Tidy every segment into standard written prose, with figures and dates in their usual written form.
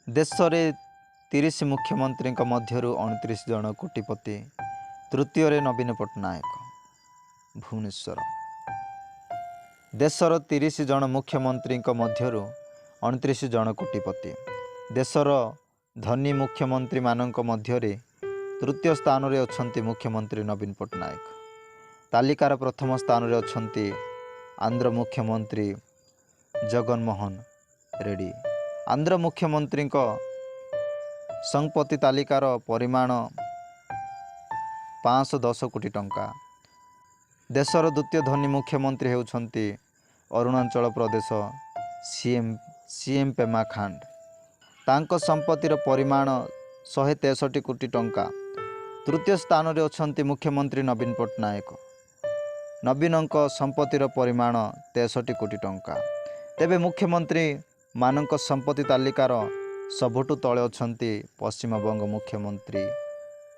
देश में 30 मुख्यमंत्री मध्यरु 29 जन कोटिपति। तृतीय नवीन पट्टनायक भुवनेश्वर। देशर 30 जन मुख्यमंत्री मध्यरु 29 जन कोटिपति। देशर धनी मुख्यमंत्री मानक मध्यरे तृतीय स्थान रे अछंती मुख्यमंत्री नवीन पट्टनायक। तालिकार प्रथम स्थान रे अछंती आंध्र मुख्यमंत्री जगनमोहन रेड्डी। आंध्र मुख्यमंत्री संपत्ति तालिकार परिमाण 510 कोटी टंका। देशर द्वितीय धनी मुख्यमंत्री होउछंती अरुणाचल प्रदेश सीएम पेमा खांड। तांको संपत्तिर परिमाण 163 कोटी टंका। तृतीय स्थान रे अछंती मुख्यमंत्री नवीन पट्टनायक। नवीनक संपत्तिर परिमाण 63 कोटी टंका। तेबे मुख्यमंत्री मानक संपत्ति तालिकार सबुठु तले अछंती पश्चिमबंग मुख्यमंत्री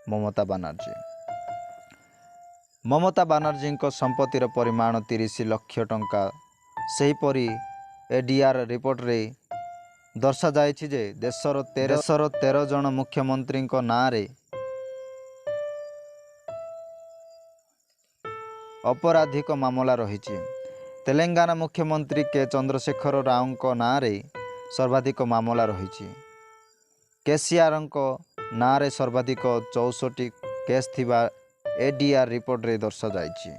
ममता बानर्जी। ममता बानर्जी संपत्तिर परिमाण 30 लाख टंका। सेहीपरि एडीआर रिपोर्ट रे दर्शा जायछि जे देशर 13 जन मुख्यमंत्री नाँ रे अपराधिक मामला रही। तेलंगाना मुख्यमंत्री के चंद्रशेखर राव नाँ रे सर्वाधिक मामला रही। केसीआर नाँ रे सर्वाधिक 64 केस थिबा एडीआर रिपोर्ट रे दर्शा जायछि।